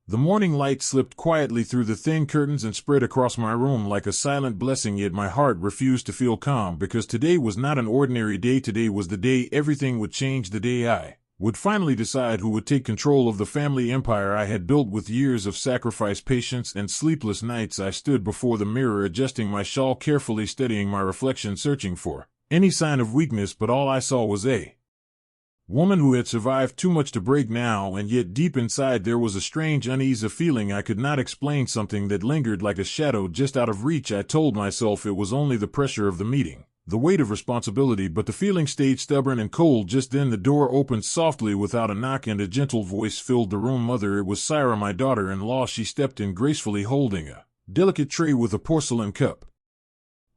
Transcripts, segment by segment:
The morning light slipped quietly through the thin curtains and spread across my room like a silent blessing, yet my heart refused to feel calm because today was not an ordinary day. Today was the day everything would change, the day I would finally decide who would take control of the family empire I had built with years of sacrifice, patience, and sleepless nights. I stood before the mirror, adjusting my shawl carefully, studying my reflection, searching for any sign of weakness, but all I saw was a woman who had survived too much to break now, and yet deep inside there was a strange unease, a feeling I could not explain, something that lingered like a shadow just out of reach. I told myself it was only the pressure of the meeting, the weight of responsibility, but the feeling stayed stubborn and cold. Just then the door opened softly without a knock and a gentle voice filled the room. Mother, it was Syra, my daughter-in-law. She stepped in gracefully, holding a delicate tray with a porcelain cup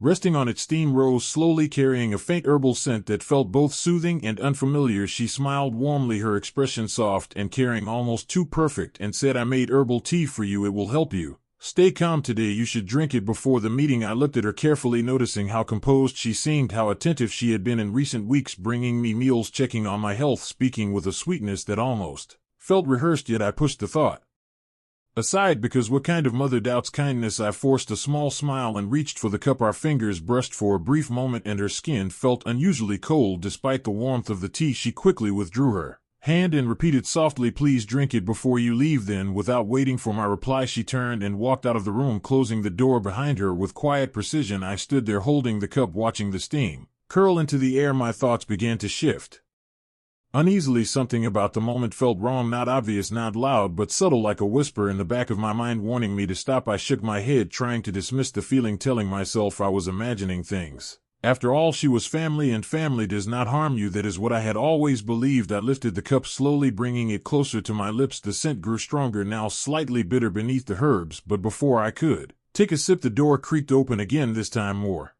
resting on it. Steam rose slowly, carrying a faint herbal scent that felt both soothing and unfamiliar. She smiled warmly, her expression soft and caring, almost too perfect, and said, I made herbal tea for you. It will help you stay calm today. You should drink it before the meeting. I looked at her carefully, noticing how composed she seemed, how attentive she had been in recent weeks, bringing me meals, checking on my health, speaking with a sweetness that almost felt rehearsed. Yet I pushed the thought aside, because what kind of mother doubts kindness? I forced a small smile and reached for the cup. Our fingers brushed for a brief moment and her skin felt unusually cold. Despite the warmth of the tea, she quickly withdrew her hand and repeated softly, please drink it before you leave. Then, without waiting for my reply, she turned and walked out of the room, closing the door behind her with quiet precision. I stood there holding the cup, watching the steam curl into the air. My thoughts began to shift uneasily. Something about the moment felt wrong, not obvious, not loud, but subtle, like a whisper in the back of my mind warning me to stop. I shook my head, trying to dismiss the feeling, telling myself I was imagining things. After all, she was family, and family does not harm you. That is what I had always believed. I lifted the cup slowly, bringing it closer to my lips. The scent grew stronger, now slightly bitter beneath the herbs, but before I could take a sip, the door creaked open again, this time more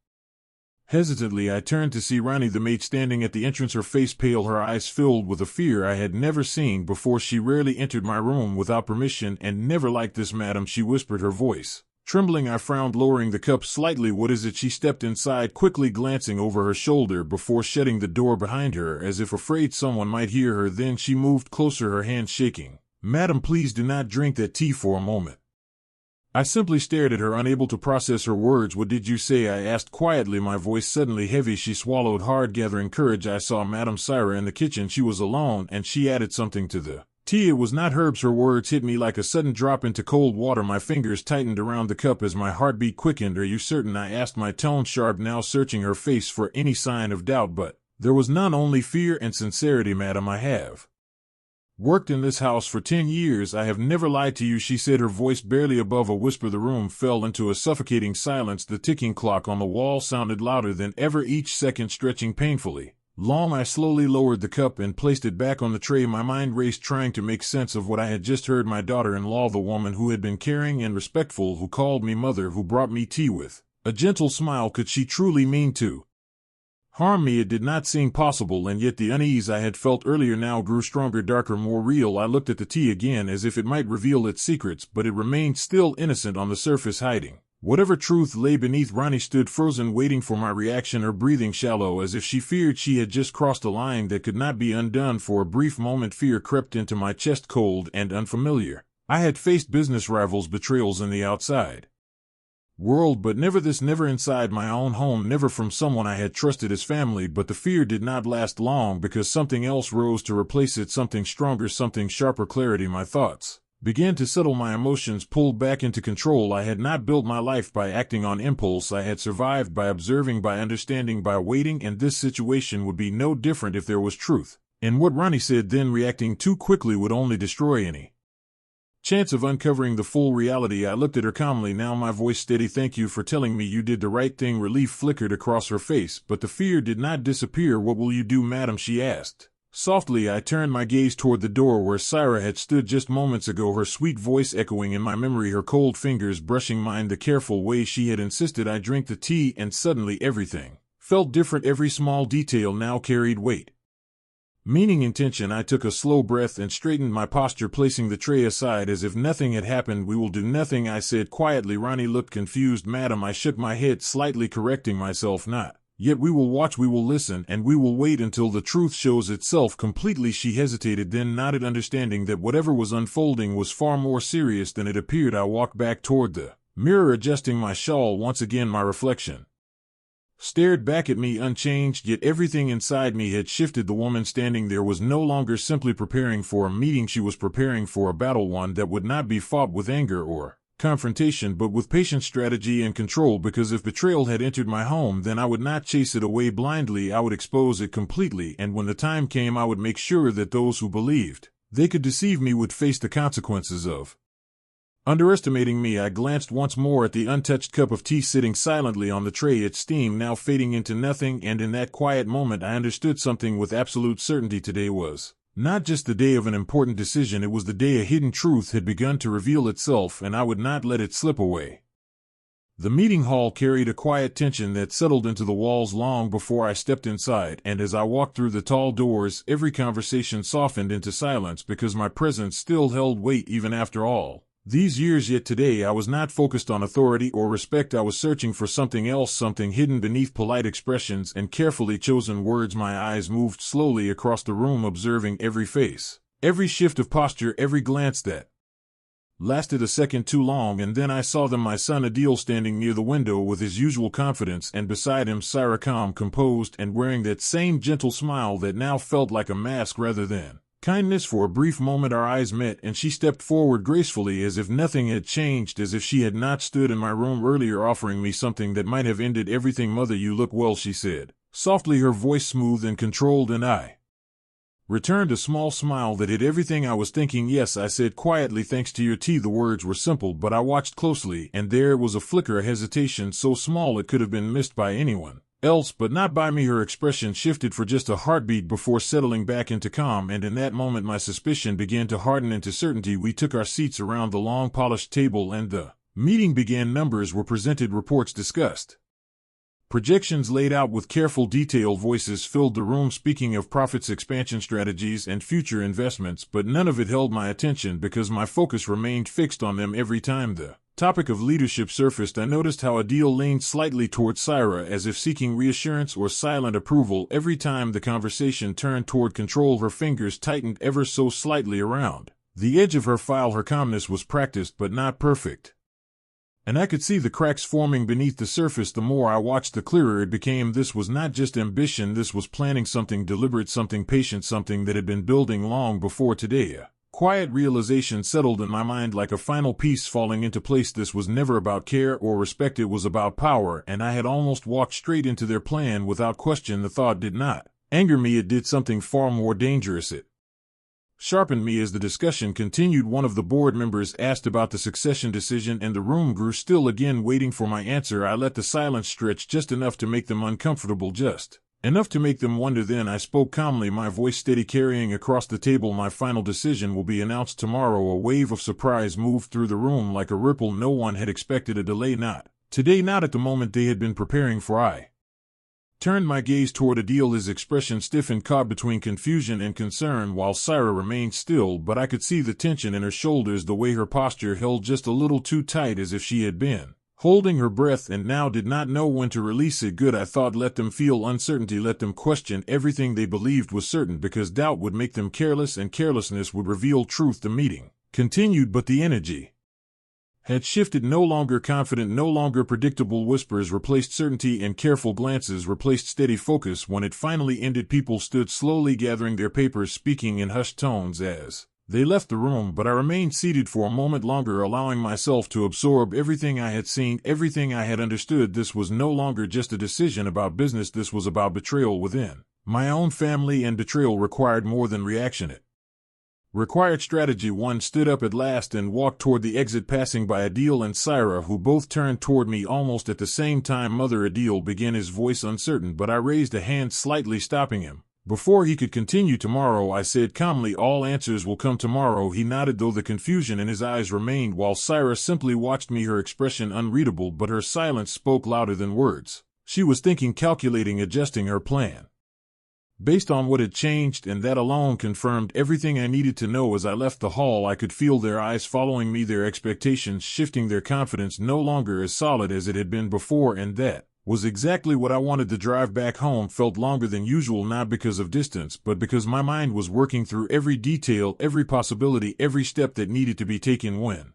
hesitantly. I turned to see Ronnie, the maid, standing at the entrance, her face pale, her eyes filled with a fear I had never seen before. She rarely entered my room without permission, and never like this, madam, she whispered, her voice trembling. I frowned, lowering the cup slightly. What is it? She stepped inside, quickly glancing over her shoulder before shutting the door behind her, as if afraid someone might hear her. Then she moved closer, her hand shaking. Madam, please do not drink that tea for a moment. I simply stared at her, unable to process her words. What did you say? I asked quietly, my voice suddenly heavy. She swallowed hard, gathering courage. I saw Madame Syra in the kitchen. She was alone, and she added something to the tea. It was not herbs. Her words hit me like a sudden drop into cold water. My fingers tightened around the cup as my heartbeat quickened. Are you certain? I asked, my tone sharp, now searching her face for any sign of doubt, but there was none, only fear and sincerity. Madam, I have worked in this house for 10 years. I have never lied to you, she said, her voice barely above a whisper. The room fell into a suffocating silence. The ticking clock on the wall sounded louder than ever, each second stretching painfully long. I slowly lowered the cup and placed it back on the tray. My mind raced, trying to make sense of what I had just heard. My daughter-in-law, the woman who had been caring and respectful, who called me mother, who brought me tea with a gentle smile. Could she truly mean to harm me? It did not seem possible, and yet the unease I had felt earlier now grew stronger, darker, more real. I looked at the tea again, as if it might reveal its secrets, but it remained still, innocent on the surface, hiding whatever truth lay beneath. Ronnie stood frozen, waiting for my reaction, her breathing shallow, as if she feared she had just crossed a line that could not be undone. For a brief moment fear crept into my chest, cold and unfamiliar. I had faced business rivals, betrayals in the outside world, but never this, never inside my own home, never from someone I had trusted as family. But the fear did not last long, because something else rose to replace it, something stronger, something sharper. Clarity. My thoughts began to settle, my emotions pulled back into control. I had not built my life by acting on impulse. I had survived by observing, by understanding, by waiting, and this situation would be no different if there was truth in what Ronnie said. Then reacting too quickly would only destroy any chance of uncovering the full reality. I looked at her calmly, now my voice steady. Thank you for telling me you did the right thing. Relief flickered across her face, but the fear did not disappear. What will you do, madam? She asked softly. I turned my gaze toward the door where Syra had stood just moments ago, her sweet voice echoing in my memory, her cold fingers brushing mine the careful way she had insisted. I drank the tea, and suddenly everything felt different. Every small detail now carried weight, meaning, intention. I took a slow breath and straightened my posture, placing the tray aside as if nothing had happened. We will do nothing, I said quietly. Ronnie looked confused. Madam, I shook my head slightly, correcting myself. Not Yet we will watch, we will listen, and we will wait until the truth shows itself completely. She hesitated, then nodded, understanding that whatever was unfolding was far more serious than it appeared. I walked back toward the mirror, adjusting my shawl. Once again, my reflection stared back at me unchanged, yet everything inside me had shifted. The woman standing there was no longer simply preparing for a meeting. She was preparing for a battle, one that would not be fought with anger or confrontation, but with patience, strategy, and control. Because if betrayal had entered my home, then I would not chase it away blindly. I would expose it completely, and when the time came, I would make sure that those who believed they could deceive me would face the consequences of underestimating me. I glanced once more at the untouched cup of tea sitting silently on the tray, its steam now fading into nothing, and in that quiet moment I understood something with absolute certainty. Today was not just the day of an important decision, it was the day a hidden truth had begun to reveal itself, and I would not let it slip away. The meeting hall carried a quiet tension that settled into the walls long before I stepped inside, and as I walked through the tall doors, every conversation softened into silence because my presence still held weight even after all these years. Yet today I was not focused on authority or respect. I was searching for something else, something hidden beneath polite expressions and carefully chosen words. My eyes moved slowly across the room, observing every face, every shift of posture, every glance that lasted a second too long, and then I saw them. My son Adil standing near the window with his usual confidence, and beside him Syra, calm, composed, and wearing that same gentle smile that now felt like a mask rather than kindness. For a brief moment our eyes met, and she stepped forward gracefully as if nothing had changed, as if she had not stood in my room earlier offering me something that might have ended everything. "Mother, you look well," she said, softly, her voice smooth and controlled, and I returned a small smile that hid everything I was thinking. "Yes," I said quietly, "thanks to your tea." The words were simple, but I watched closely, and there was a flicker, a hesitation so small it could have been missed by anyone else, but not by me. Her expression shifted for just a heartbeat before settling back into calm, and in that moment my suspicion began to harden into certainty. We took our seats around the long polished table, and the meeting began. Numbers were presented, reports discussed, projections laid out with careful detail. Voices filled the room speaking of profits, expansion strategies, and future investments, but none of it held my attention because my focus remained fixed on them. Every time the topic of leadership surfaced, I noticed how Adil leaned slightly toward Syra as if seeking reassurance or silent approval. Every time the conversation turned toward control, her fingers tightened ever so slightly around the edge of her file. Her calmness was practiced but not perfect, and I could see the cracks forming beneath the surface. The more I watched, the clearer it became. This was not just ambition, this was planning, something deliberate, something patient, something that had been building long before today. A quiet realization settled in my mind like a final piece falling into place. This was never about care or respect, it was about power, and I had almost walked straight into their plan without question. The thought did not anger me, it did something far more dangerous. It sharpened me. As the discussion continued, one of the board members asked about the succession decision, and the room grew still again, waiting for my answer. I let the silence stretch just enough to make them uncomfortable, just enough to make them wonder. Then I spoke calmly, my voice steady, carrying across the table. "My final decision will be announced tomorrow." A wave of surprise moved through the room like a ripple. No one had expected a delay, not today, not at the moment they had been preparing for. I turned my gaze toward Adil, his expression stiffened, caught between confusion and concern, while Syra remained still, but I could see the tension in her shoulders, the way her posture held just a little too tight, as if she had been holding her breath and now did not know when to release it. Good, I thought, let them feel uncertainty, let them question everything they believed was certain, because doubt would make them careless and carelessness would reveal truth. The meeting continued, but the energy had shifted. No longer confident, no longer predictable. Whispers replaced certainty and careful glances replaced steady focus. When it finally ended, people stood slowly, gathering their papers, speaking in hushed tones as they left the room, but I remained seated for a moment longer, allowing myself to absorb everything I had seen, everything I had understood. This was no longer just a decision about business, this was about betrayal within my own family, and betrayal required more than reaction. It required strategy. One stood up at last and walked toward the exit, passing by Adil and Syra, who both turned toward me almost at the same time. "Mother," Adil began, his voice uncertain, but I raised a hand, slightly stopping him before he could continue. "Tomorrow," I said calmly, "all answers will come tomorrow." He nodded, though the confusion in his eyes remained, while Syra simply watched me, her expression unreadable, but her silence spoke louder than words. She was thinking, calculating, adjusting her plan based on what had changed, and that alone confirmed everything I needed to know. As I left the hall, I could feel their eyes following me, their expectations shifting, their confidence no longer as solid as it had been before, and that was exactly what I wanted. The drive back home felt longer than usual, not because of distance, but because my mind was working through every detail, every possibility, every step that needed to be taken. When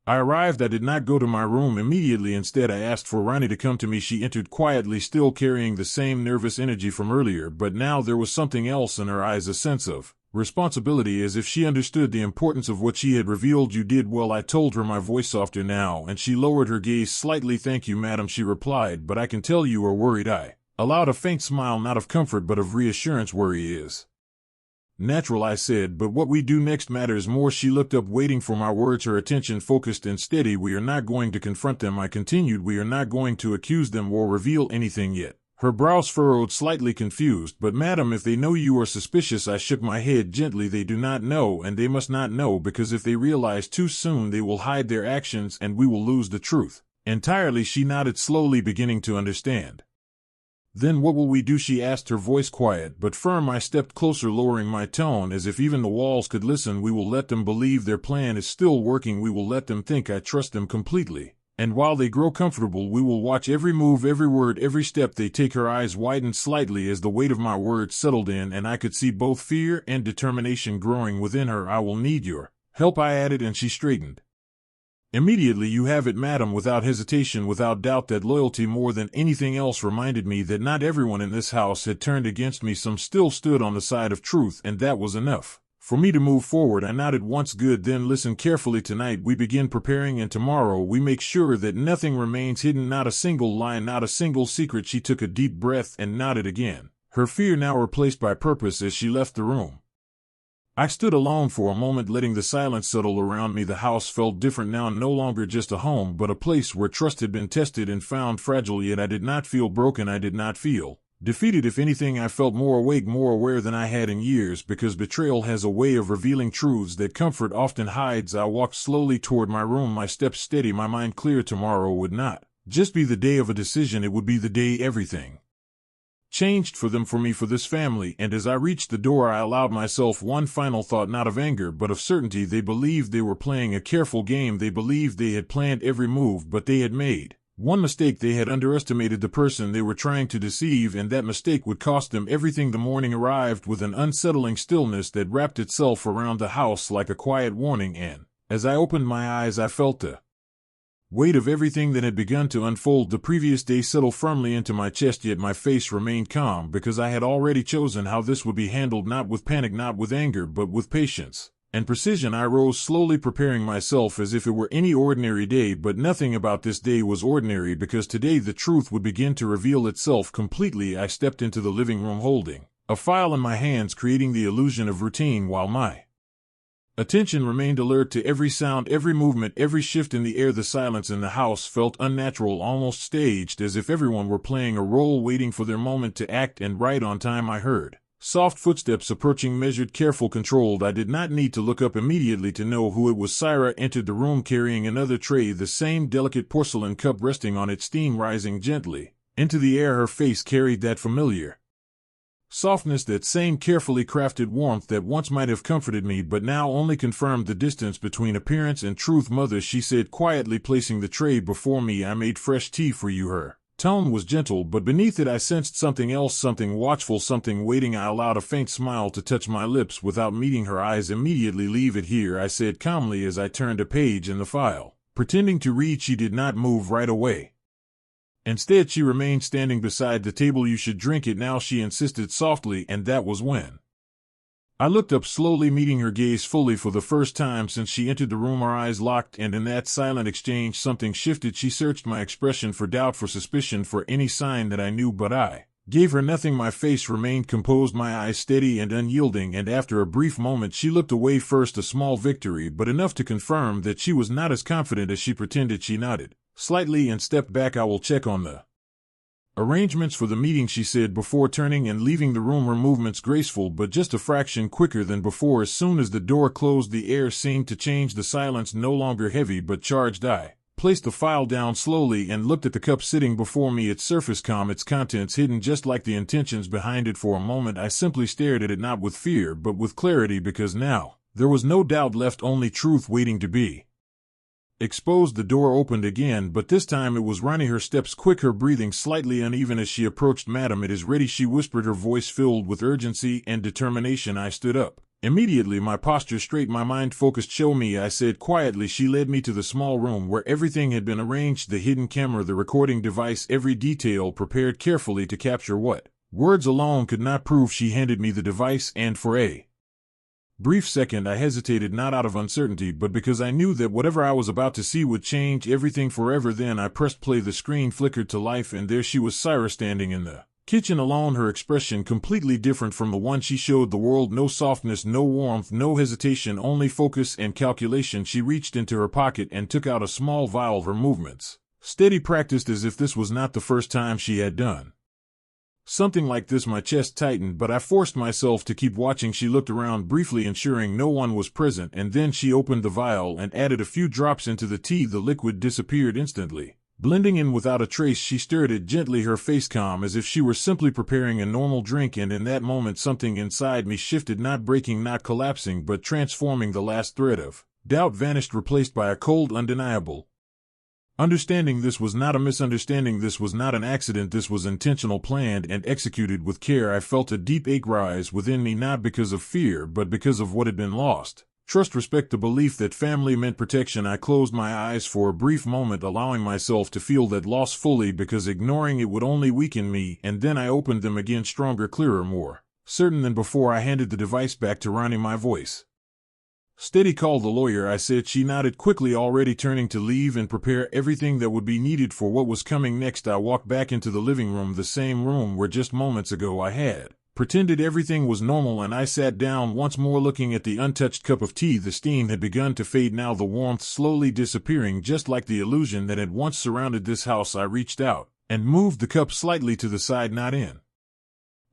I arrived, I did not go to my room immediately. Instead, I asked for Ronnie to come to me. She entered quietly, still carrying the same nervous energy from earlier, but now there was something else in her eyes, a sense of responsibility, as if she understood the importance of what she had revealed. You did well, I told her, my voice softer now, and she lowered her gaze slightly. Thank you, madam, she replied, but I can tell you are worried. I allowed a faint smile, not of comfort but of reassurance. Worry is natural, I said, but what we do next matters more. She looked up, waiting for my words, her attention focused and steady. We are not going to confront them, I continued. We are not going to accuse them or reveal anything yet. Her brows furrowed, slightly confused. But madam, if they know you are suspicious, I shook my head gently. They do not know, and they must not know, because if they realize too soon, they will hide their actions and we will lose the truth entirely. She nodded slowly, beginning to understand. Then what will we do? She asked, her voice quiet but firm. I stepped closer, lowering my tone as if even the walls could listen. We will let them believe their plan is still working. We will let them think I trust them completely. And while they grow comfortable, we will watch every move, every word, every step they take. Her eyes widened slightly as the weight of my words settled in, and I could see both fear and determination growing within her. I will need your help, I added, and she straightened. Immediately. You have it, madam, without hesitation, without doubt. That loyalty, more than anything else, reminded me that not everyone in this house had turned against me. Some still stood on the side of truth, and that was enough for me to move forward. I nodded once. Good, then listen carefully. Tonight we begin preparing, and tomorrow we make sure that nothing remains hidden, not a single lie, not a single secret. She took a deep breath and nodded again, her fear now replaced by purpose. As she left the room, I stood alone for a moment, letting the silence settle around me. The house felt different now, no longer just a home, but a place where trust had been tested and found fragile. Yet I did not feel broken. I did not feel defeated. If anything, I felt more awake, more aware than I had in years, because betrayal has a way of revealing truths that comfort often hides. I walked slowly toward my room, my steps steady, my mind clear. Tomorrow would not just be the day of a decision, it would be the day everything changed for them, for me, for this family. And as I reached the door, I allowed myself one final thought, not of anger, but of certainty. They believed they were playing a careful game. They believed they had planned every move, but they had made one mistake. They had underestimated the person they were trying to deceive, and that mistake would cost them everything. The morning arrived with an unsettling stillness that wrapped itself around the house like a quiet warning, and as I opened my eyes, I felt the weight of everything that had begun to unfold the previous day settle firmly into my chest. Yet my face remained calm, because I had already chosen how this would be handled, not with panic, not with anger, but with patience and precision. I rose slowly, preparing myself as if it were any ordinary day, but nothing about this day was ordinary, because today the truth would begin to reveal itself completely. I stepped into the living room holding a file in my hands, creating the illusion of routine while my attention remained alert to every sound, every movement, every shift in the air. The silence in the house felt unnatural, almost staged, as if everyone were playing a role, waiting for their moment to act. And right on time, I heard soft footsteps approaching, measured, careful, controlled. I did not need to look up immediately to know who it was. Syra entered the room carrying another tray, the same delicate porcelain cup resting on it, steam rising gently into the air. Her face carried that familiar softness, that same carefully crafted warmth that once might have comforted me but now only confirmed the distance between appearance and truth. Mother, she said quietly, placing the tray before me, I made fresh tea for you. Her tone was gentle, but beneath it I sensed something else, something watchful, something waiting. I allowed a faint smile to touch my lips without meeting her eyes. Immediately. Leave it here, I said calmly as I turned a page in the file, pretending to read. She did not move right away. Instead, she remained standing beside the table. You should drink it now, she insisted softly, and that was when I looked up slowly, meeting her gaze fully for the first time since she entered the room. Our eyes locked, and in that silent exchange something shifted. She searched my expression for doubt, for suspicion, for any sign that I knew, but I gave her nothing. My face remained composed, my eyes steady and unyielding, and after a brief moment she looked away. First, a small victory, but enough to confirm that she was not as confident as she pretended. She nodded slightly and stepped back. I will check on the arrangements for the meeting, she said before turning and leaving the room, her movements graceful but just a fraction quicker than before. As soon as the door closed, the air seemed to change, the silence no longer heavy but charged. I placed the file down slowly and looked at the cup sitting before me, its surface calm, its contents hidden just like the intentions behind it. For a moment I simply stared at it, not with fear but with clarity, because now there was no doubt left, only truth waiting to be exposed, the door opened again, but this time it was Ronnie, her steps quick, her breathing slightly uneven as she approached. "Madam, it is ready," she whispered, her voice filled with urgency and determination. I stood up. Immediately, my posture straight, my mind focused. "Show me," I said quietly. She led me to the small room where everything had been arranged, the hidden camera, the recording device, every detail prepared carefully to capture what words alone could not prove. She handed me the device, and for a brief second I hesitated, not out of uncertainty, but because I knew that whatever I was about to see would change everything forever. Then I pressed play. The screen flickered to life, and there she was, Syra, standing in the kitchen alone, her expression completely different from the one she showed the world. No softness, no warmth, no hesitation, only focus and calculation. She reached into her pocket and took out a small vial, her movements steady, practiced, as if this was not the first time she had done something like this. My chest tightened, but I forced myself to keep watching. She looked around briefly, ensuring no one was present, and then she opened the vial and added a few drops into the tea. The liquid disappeared instantly, blending in without a trace. She stirred it gently, her face calm as if she were simply preparing a normal drink, and in that moment something inside me shifted, not breaking, not collapsing, but transforming. The last thread of doubt vanished, replaced by a cold, undeniable understanding. This was not a misunderstanding, this was not an accident, this was intentional, planned, and executed with care. I felt a deep ache rise within me, not because of fear, but because of what had been lost. Trust, respect, the belief that family meant protection. I closed my eyes for a brief moment, allowing myself to feel that loss fully, because ignoring it would only weaken me, and then I opened them again, stronger, clearer, more certain than before. I handed the device back to Ronnie, my voice steady. "Call the lawyer," I said. She nodded quickly, already turning to leave and prepare everything that would be needed for what was coming next. I walked back into the living room, the same room where just moments ago I had pretended everything was normal, and I sat down once more, looking at the untouched cup of tea. The steam had begun to fade now, the warmth slowly disappearing, just like the illusion that had once surrounded this house. I reached out and moved the cup slightly to the side, not in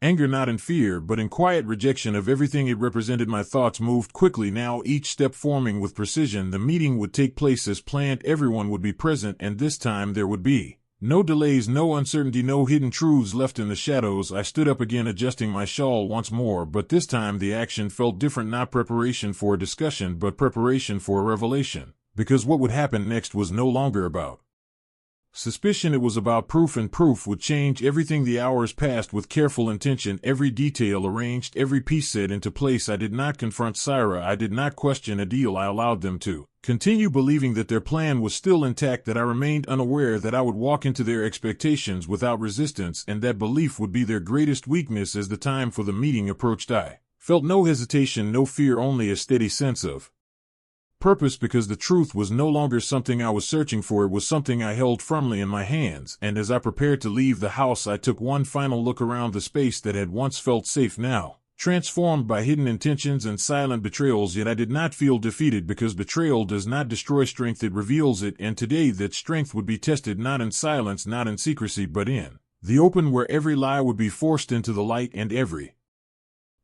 anger, not in fear, but in quiet rejection of everything it represented. My thoughts moved quickly now, each step forming with precision. The meeting would take place as planned, everyone would be present, and this time there would be no delays, no uncertainty, no hidden truths left in the shadows. I stood up again, adjusting my shawl once more, but this time the action felt different, not preparation for a discussion, but preparation for a revelation, because what would happen next was no longer about suspicion, it was about proof, and proof would change everything. The hours passed with careful intention, every detail arranged, every piece set into place. I did not confront Syra, I did not question a deal. I allowed them to continue believing that their plan was still intact, that I remained unaware, that I would walk into their expectations without resistance, and that belief would be their greatest weakness. As the time for the meeting approached, I felt no hesitation, no fear, only a steady sense of purpose, because the truth was no longer something I was searching for, it was something I held firmly in my hands. And as I prepared to leave the house, I took one final look around the space that had once felt safe, now transformed by hidden intentions and silent betrayals. Yet I did not feel defeated, because betrayal does not destroy strength, it reveals it. And today that strength would be tested, not in silence, not in secrecy, but in the open, where every lie would be forced into the light and every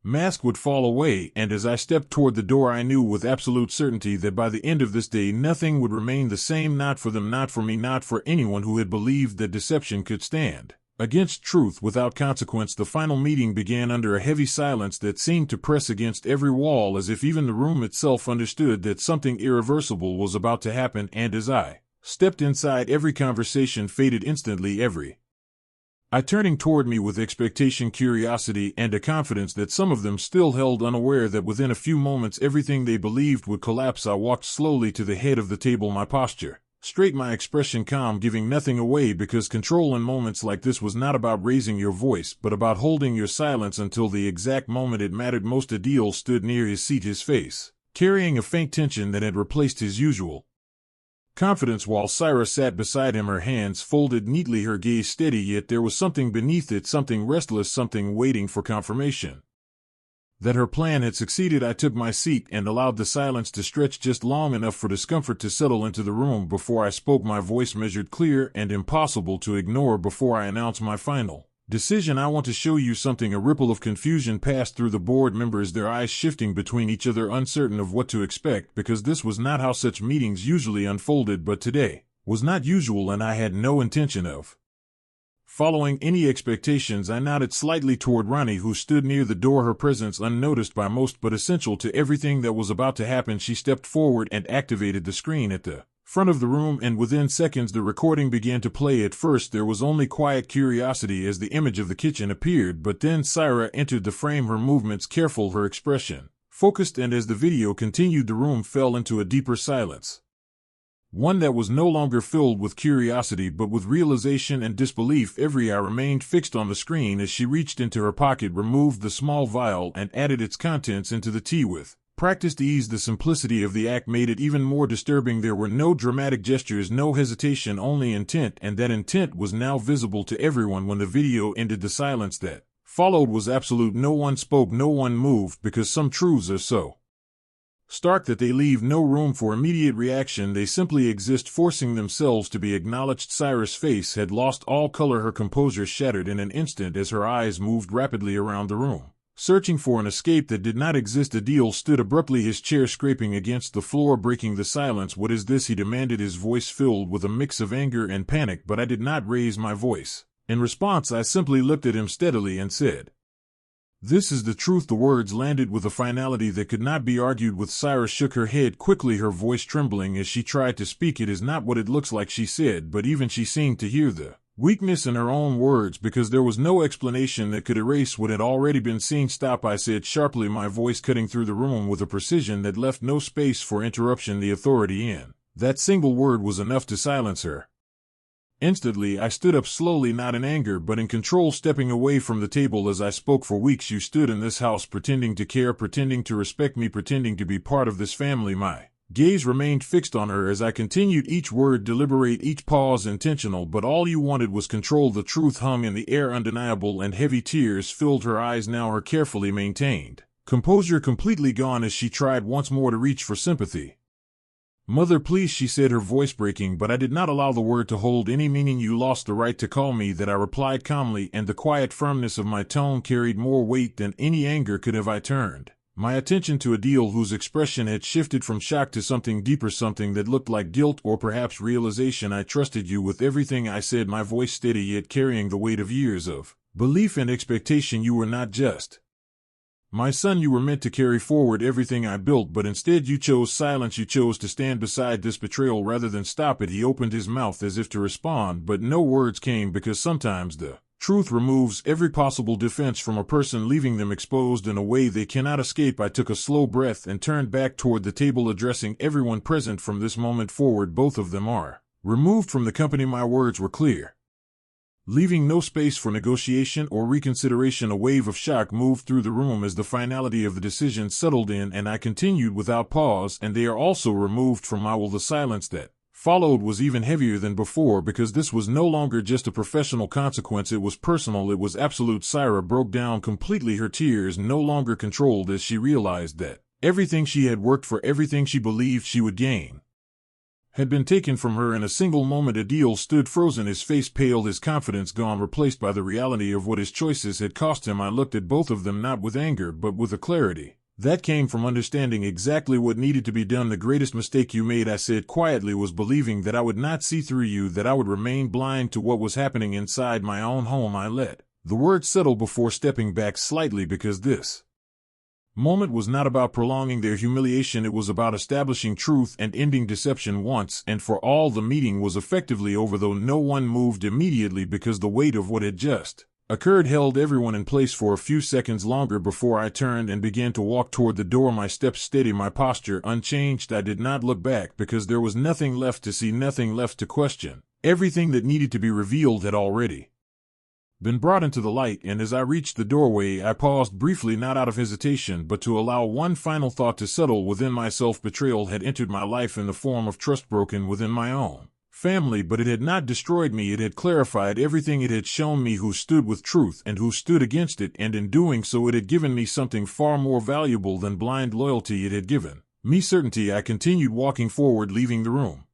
mask would fall away. And as I stepped toward the door, I knew with absolute certainty that by the end of this day nothing would remain the same, not for them, not for me, not for anyone who had believed that deception could stand against truth without consequence. The final meeting began under a heavy silence that seemed to press against every wall, as if even the room itself understood that something irreversible was about to happen. And as I stepped inside, every conversation faded instantly, every eye turning toward me with expectation, curiosity, and a confidence that some of them still held, unaware that within a few moments everything they believed would collapse. I walked slowly to the head of the table, my posture straight, my expression calm, giving nothing away, because control in moments like this was not about raising your voice, but about holding your silence until the exact moment it mattered most. Adil stood near his seat, his face carrying a faint tension that had replaced his usual confidence, while Syra sat beside him, her hands folded neatly, her gaze steady, yet there was something beneath it, something restless, something waiting for confirmation that her plan had succeeded. I took my seat and allowed the silence to stretch just long enough for discomfort to settle into the room before I spoke, my voice measured, clear, and impossible to ignore. Before I announced my final decision, I want to show you something. A ripple of confusion passed through the board members, their eyes shifting between each other, uncertain of what to expect, because this was not how such meetings usually unfolded. But today was not usual, and I had no intention of following any expectations. I nodded slightly toward Ronnie, who stood near the door, her presence unnoticed by most but essential to everything that was about to happen. She stepped forward and activated the screen. At the front of the room, and within seconds the recording began to play. At first there was only quiet curiosity as the image of the kitchen appeared, but then Syra entered the frame, her movements careful, her expression focused, and as the video continued the room fell into a deeper silence. One that was no longer filled with curiosity but with realization and disbelief. Every eye remained fixed on the screen as she reached into her pocket, removed the small vial, and added its contents into the tea with practiced ease. The simplicity of the act made it even more disturbing. There were no dramatic gestures, no hesitation, only intent, and that intent was now visible to everyone. When the video ended, the silence that followed was absolute. No one spoke, no one moved, because some truths are so stark that they leave no room for immediate reaction. They simply exist, forcing themselves to be acknowledged. Syra's face had lost all color, her composure shattered in an instant as her eyes moved rapidly around the room, searching for an escape that did not exist. Adil stood abruptly, his chair scraping against the floor, breaking the silence. "What is this?" he demanded, his voice filled with a mix of anger and panic. But I did not raise my voice. In response, I simply looked at him steadily and said, "This is the truth." The words landed with a finality that could not be argued with. Syra shook her head quickly, her voice trembling as she tried to speak. "It is not what it looks like," she said, but even she seemed to hear the weakness in her own words, because there was no explanation that could erase what had already been seen. "Stop," I said sharply, my voice cutting through the room with a precision that left no space for interruption. The authority in that single word was enough to silence her. Instantly, I stood up slowly, not in anger, but in control, stepping away from the table as I spoke. "For weeks you stood in this house pretending to care, pretending to respect me, pretending to be part of this family." My gaze remained fixed on her as I continued, each word deliberate, each pause intentional. "But all you wanted was control." The truth hung in the air, undeniable, and heavy tears filled her eyes now, her carefully maintained composure completely gone as she tried once more to reach for sympathy. "Mother, please," she said, her voice breaking, but I did not allow the word to hold any meaning. "You lost the right to call me that," I replied calmly, and the quiet firmness of my tone carried more weight than any anger could have. I turned my attention to Adil, whose expression had shifted from shock to something deeper, something that looked like guilt or perhaps realization. "I trusted you with everything," I said, my voice steady yet carrying the weight of years of belief and expectation. "You were not just my son, you were meant to carry forward everything I built, but instead you chose silence. You chose to stand beside this betrayal rather than stop it." He opened his mouth as if to respond, but no words came, because sometimes the truth removes every possible defense from a person, leaving them exposed in a way they cannot escape. I took a slow breath and turned back toward the table, addressing everyone present. "From this moment forward, both of them are removed from the company." My words were clear, leaving no space for negotiation or reconsideration. A wave of shock moved through the room as the finality of the decision settled in, and I continued without pause, "And they are also removed from my will." The silence that followed was even heavier than before, because this was no longer just a professional consequence, it was personal, it was absolute. Syra broke down completely, her tears no longer controlled, as she realized that everything she had worked for, everything she believed she would gain, had been taken from her in a single moment. Adil stood frozen, his face pale, his confidence gone, replaced by the reality of what his choices had cost him. I looked at both of them, not with anger, but with a clarity that came from understanding exactly what needed to be done. "The greatest mistake you made," I said quietly, "was believing that I would not see through you, that I would remain blind to what was happening inside my own home." I let the words settle before stepping back slightly, because this moment was not about prolonging their humiliation, it was about establishing truth and ending deception once and for all. The meeting was effectively over, though no one moved immediately, because the weight of what had just occurred held everyone in place for a few seconds longer before I turned and began to walk toward the door, my steps steady, my posture unchanged. I did not look back, because there was nothing left to see, nothing left to question. Everything that needed to be revealed had already been brought into the light, and as I reached the doorway, I paused briefly, not out of hesitation, but to allow one final thought to settle within myself. Betrayal had entered my life in the form of trust broken within my own family, but it had not destroyed me. It had clarified everything. It had shown me who stood with truth and who stood against it, and in doing so it had given me something far more valuable than blind loyalty. It had given me certainty. I continued walking forward, leaving the room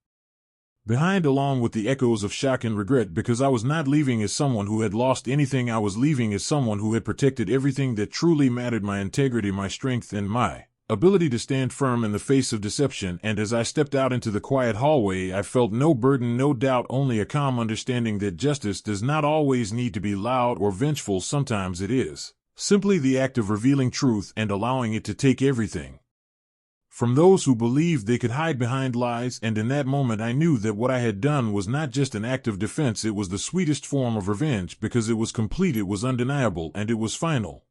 behind, along with the echoes of shock and regret, because I was not leaving as someone who had lost anything. I was leaving as someone who had protected everything that truly mattered: my integrity, my strength, and my ability to stand firm in the face of deception. And as I stepped out into the quiet hallway, I felt no burden, no doubt, only a calm understanding that justice does not always need to be loud or vengeful. Sometimes it is simply the act of revealing truth and allowing it to take everything from those who believed they could hide behind lies, and in that moment I knew that what I had done was not just an act of defense, it was the sweetest form of revenge, because it was complete, it was undeniable, and it was final.